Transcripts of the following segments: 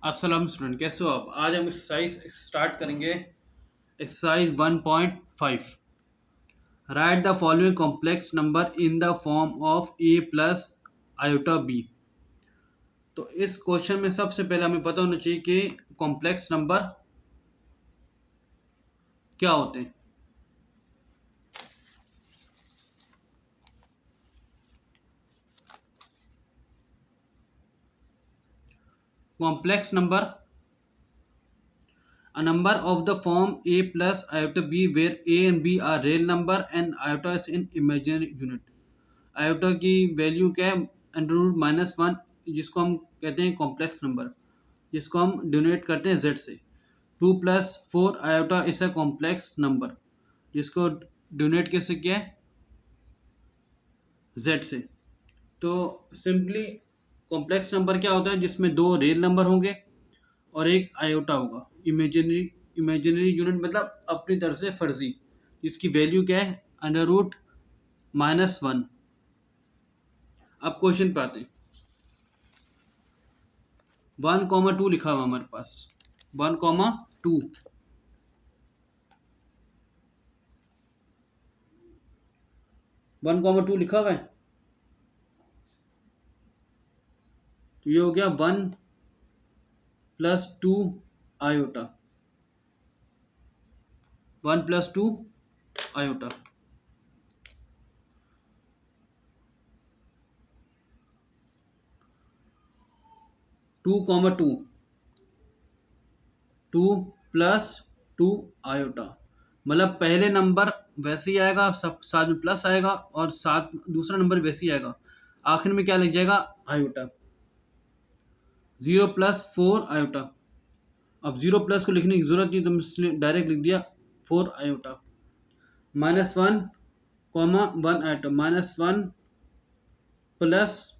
अस्सलाम स्टूडेंट, कैसे हो आप? आज हम एक्सरसाइज स्टार्ट करेंगे। Exercise 1.5। Write the following complex number in the form of a plus iota b. तो इस क्वेश्चन में सबसे पहले हमें पता होना चाहिए कि कॉम्प्लेक्स नंबर क्या होते हैं। Complex number a number of the form a plus iota b where a and b are real number and iota is in imaginary unit। Iota की वैल्यू क्या है? अंडर रूट माइनस वन, जिसको हम कहते हैं कॉम्प्लेक्स नंबर, जिसको हम donate करते हैं जेड से। 2+4 iota is a complex number, जिसको डोनेट कैसे किया है? जेड से। तो सिंपली कॉम्प्लेक्स नंबर क्या होता है? जिसमें दो रियल नंबर होंगे और एक आयोटा होगा। इमेजिनरी इमेजिनरी यूनिट मतलब अपनी तरफ से फर्जी, जिसकी वैल्यू क्या है? Under root minus one. अब क्वेश्चन पे आते हैं। 1,2 लिखा हुआ हमारे पास। 1,2 1,2 लिखा हुआ है। तो ये हो गया 1+2 आयोटा। 1+2 आयोटा। 2,2 2+2 आयोटा। मतलब पहले नंबर वैसे ही आएगा, सब साथ में प्लस आएगा, और साथ दूसरा नंबर वैसे ही आएगा। आखिर में क्या लग जाएगा? आयोटा। 0+4 आयोटा। अब 0+ को लिखने की जरूरत नहीं, तो इसलिए डायरेक्ट लिख दिया 4 आयोटा। -1,1 आयोटा। -1 प्लस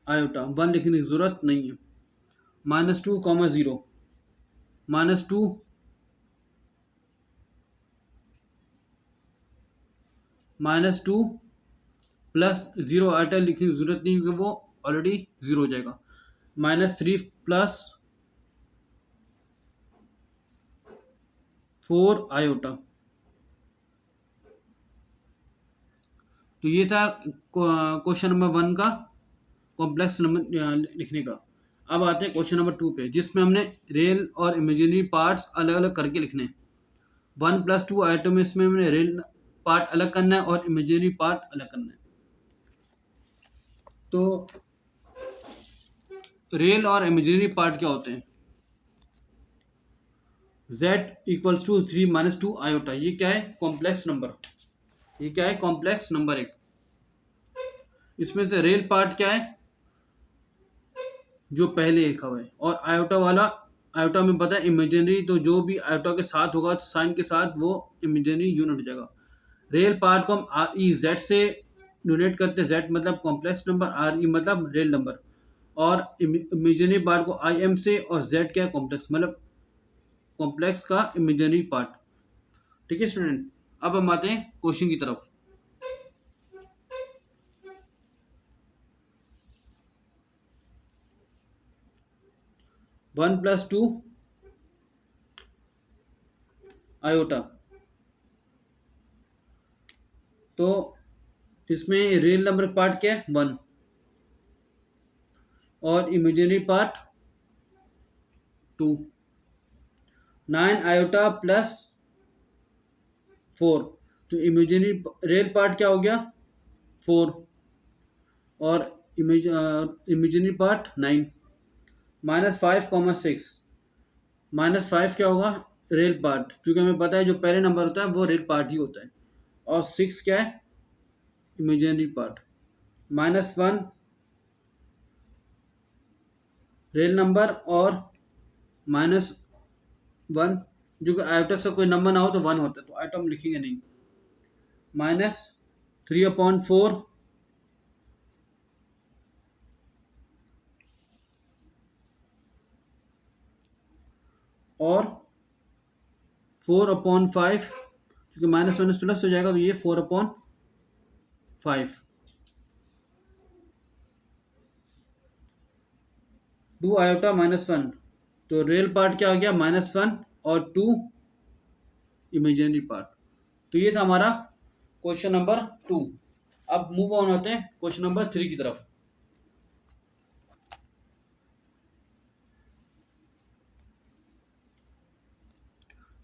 आयोटा, 1 लिखने की जरूरत नहीं है। -2, 0 -2 -2 +0 आयोटा लिखने की जरूरत नहीं, क्योंकि वो ऑलरेडी 0 हो जाएगा। -3 प्लस 4 आयोटा। तो ये था क्वेश्चन नंबर 1 का कॉम्प्लेक्स नंबर लिखने का। अब आते हैं क्वेश्चन नंबर 2 पे, जिसमें हमने रियल और इमेजिनरी पार्ट्स अलग अलग करके लिखने हैं। 1+2 आइटम में इसमें हमने रियल पार्ट अलग करना है और इमेजिनरी पार्ट अलग करना है। तो रियल और इमेजिनरी पार्ट क्या होते हैं? z = 3 - 2 iota. ये क्या है? Complex number. ये क्या है? कॉम्प्लेक्स नंबर एक। इसमें से रियल पार्ट क्या है? जो पहले लिखा हुआ है। और आयोटा वाला, आयोटा में पता है इमेजिनरी, तो जो भी आयोटा के साथ होगा तो साइन के साथ वो इमेजिनरी यूनिट हो जाएगा। रियल पार्ट को हम आर ई जेड से डोनेट करते हैं। जेड मतलब कॉम्प्लेक्स नंबर, आर ई मतलब रियल नंबर, और इमेजिनरी पार्ट को आई एम से, और जेड क्या है? कॉम्प्लेक्स, मतलब कॉम्प्लेक्स का इमेजिनरी पार्ट। ठीक है स्टूडेंट, अब हम आते हैं क्वेश्चन की तरफ। 1+2 आयोटा। तो इसमें रियल नंबर पार्ट क्या है? 1, और इमेजिनरी पार्ट 2। 9 iota plus 4। तो इमेजिनरी रियल पार्ट क्या हो गया? 4, और इमेजिनरी पार्ट 9। -5, 6। -5 क्या होगा? रियल पार्ट, क्योंकि हमें पता है जो पहले नंबर होता है वो रियल पार्ट ही होता है। और 6 क्या है? Imaginary part. -1 रियल नंबर, और -1, जो कि आयोटा से कोई नंबर ना हो तो 1 होता है, तो आयोटा हम लिखेंगे नहीं। -3/4 और 4/5, क्योंकि माइनस माइनस प्लस हो जाएगा, तो ये 4/5। टू आयोटा -1, तो रियल पार्ट क्या हो गया -1 और 2 इमेजिनरी पार्ट। तो ये था हमारा क्वेश्चन नंबर 2। अब मूव ऑन होते हैं क्वेश्चन नंबर 3 की तरफ।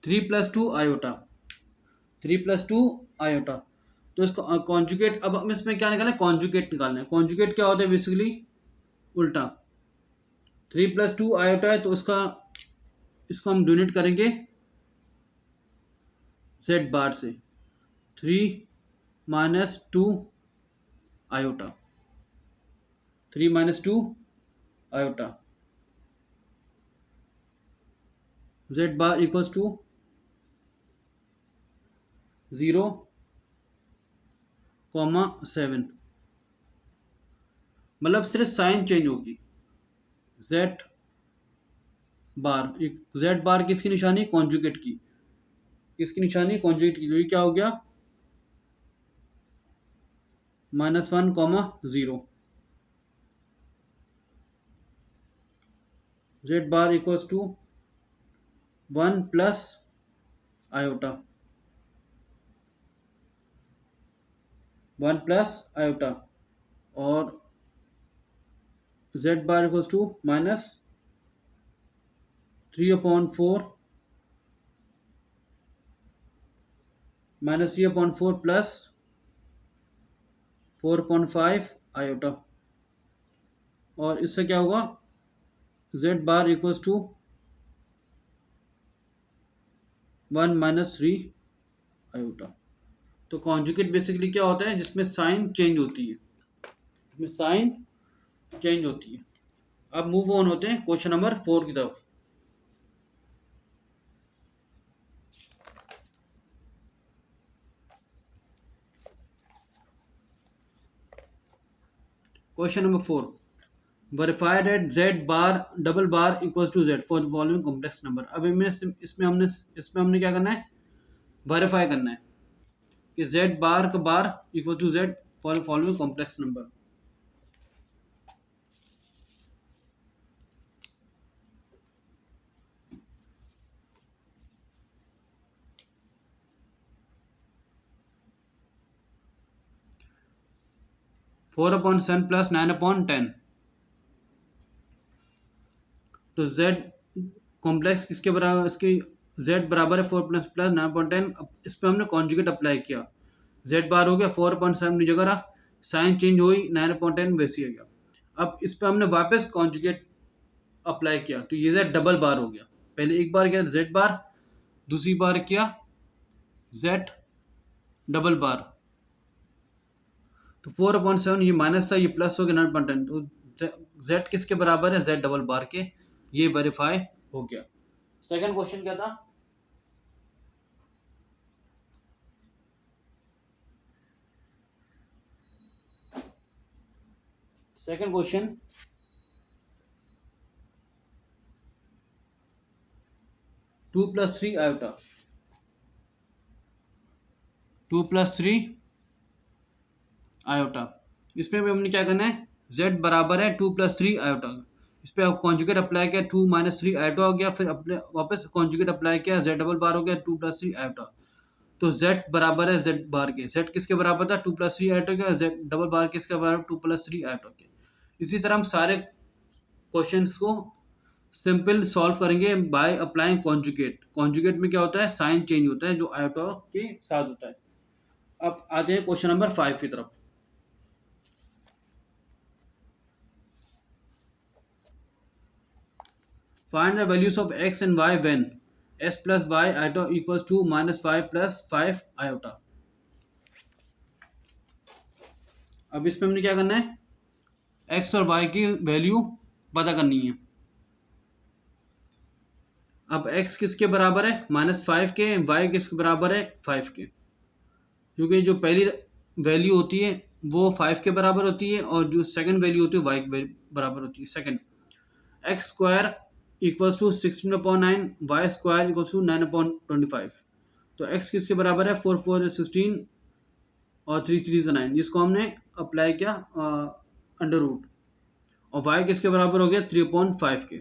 3 + 2 आयोटा, 3 + 2 आयोटा। तो इसको कॉन्जुगेट, अब हम इसमें क्या निकालना है, कॉन्जुगेट निकालना है। कॉन्जुगेट क्या होता है बेसिकली, उल्टा। 3 + 2 आयोटा है तो इसको हम डोनेट करेंगे जेड बार से। 3 - 2 iota, 3 - 2 iota, z bar equals to 0,7। मतलब सिर्फ साइन चेंज होगी। जेड बार, जेड बार किसकी निशानी, कॉन्जुगेट की। किसकी निशानी, कॉन्जुगेट की। तो ये क्या हो गया -1, 0। Z bar equals to 1 plus iota, 1 plus iota, और Z bar equals to -3/4, -3/4 plus 4.5 iota. और इससे क्या होगा, Z bar equals to 1 - 3 iota. तो कॉन्जुगेट बेसिकली क्या होता है, जिसमें साइन चेंज होती है, जिसमें साइन चेंज होती है। अब मूव ऑन होते हैं क्वेश्चन नंबर 4 की तरफ। Question number 4, verify that z bar double bar equals to Z for the following complex number. अब इसमें हमने क्या करना है, वेरीफाई करना है कि जेड बार का bar equal to Z for the following complex number. Four upon seven plus 9/10। तो z कॉम्प्लेक्स किसके बराबर, इसकी z बराबर है 4 + 9/10। इस पर हमने कॉन्जुगेट अप्लाई किया, z बार हो गया 4/7 की जगह रहा, साइन चेंज हुई 9/10 वैसी हो गया। अब इस पर हमने वापस कॉन्जुगेट अप्लाई किया तो ये z डबल बार हो गया। पहले एक बार किया z बार, दूसरी बार किया z डबल बार। तो 4/7 ये माइनस था, ये प्लस हो गया 9/10। तो z किसके बराबर है, z डबल बार के। ये वेरीफाई हो गया। सेकंड क्वेश्चन क्या था, सेकंड क्वेश्चन 2 + 3 आयोटा, 2 + 3 आयोटा। इसमें भी हमने क्या करना है, z बराबर है 2 + 3 आयोटा। इस पर कॉन्जुगेट अप्लाई किया 2 - 3 आयोटा हो गया, फिर अपने वापस कॉन्जुगेट अप्लाई किया z डबल बार हो गया 2 + 3 आयोटा। तो z बराबर है z बार के, z किसके बराबर था 2 + 3 आयोटा के, और z डबल बार किसके बराबर 2 + 3 आयोटा के। इसी तरह हम सारे क्वेश्चंस को सिंपल सॉल्व करेंगे बाय अप्लाइंग कॉन्जुगेट। कॉन्जुगेट में क्या होता है, साइन चेंज होता है जो आयोटा के साथ होता है। अब आते हैं क्वेश्चन नंबर 5 की तरफ। Find the values of x and y when s + y iota equals to -5 + 5 iota. अब इसमें हमने क्या करना है, x और y की वैल्यू पता करनी है। अब x किसके बराबर है, -5 के, y किसके बराबर है 5 के। क्योंकि जो पहली वैल्यू होती है वो 5 के बराबर होती है, और जो सेकंड वैल्यू होती है y के बराबर होती है। Second, x² equals to 16/9, y² equals to 9/25। तो x किसके बराबर है, 4 × 4 = 16 और 3 × 3 = 9। जिसको हमने अप्लाई किया अंडर रूट, और वाई किसके बराबर हो गया 3/5 के।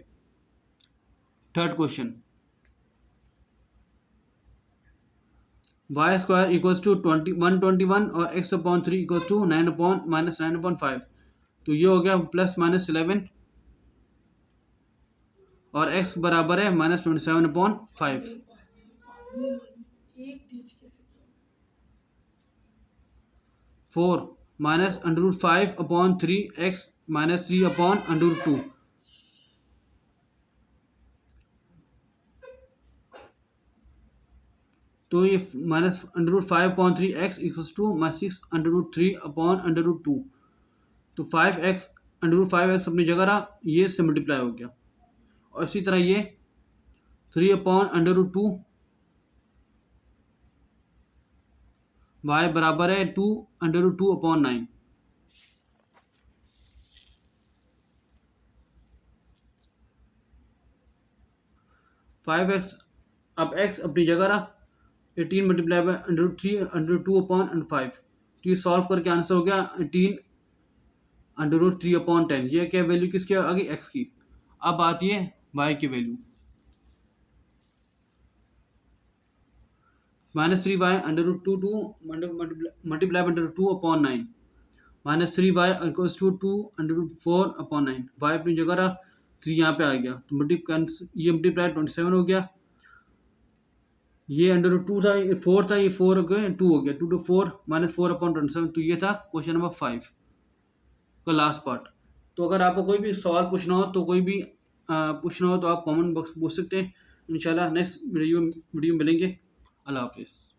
Third question, y square equals to 121 और x/3 इक्वल्स टू 9/-9/5। तो ये हो गया +-11 और x बराबर है -27/5। 4 -√5/3x -3/√2। तो ये -√5/3x इक्वल्स टू -6√3/√2। तो 5x अपनी जगह रहा, ये से मल्टीप्लाई हो गया। और इसी तरह ये 3/√2 y बराबर है 2√2/9। फाइव एक्स, अब x अपनी जगह रहा, 18 मल्टीप्लाई बाय √3/2/5। तो ये सॉल्व करके आंसर हो गया 18√3/10। ये क्या वैल्यू किसकी आ गई, x की। अब आती है y की वैल्यू, -3y √2 multiply by √2/9 -3y equals to 2√4/9। y अपनी जगह रहा, 3 यहाँ पे आ गया, तो ये मल्टीप्लाई 27 हो गया। ये √2 था, ये 4 था, ये 4 हो गया, 2 हो गया, 2 to 4 -4/27। तो ये था क्वेश्चन नंबर 5 का लास्ट पार्ट। तो अगर आपको कोई भी सवाल पूछना हो तो आप कमेंट बॉक्स पूछ सकते हैं। इंशाल्लाह नेक्स्ट वीडियो मिलेंगे। अल्लाह हाफिज़।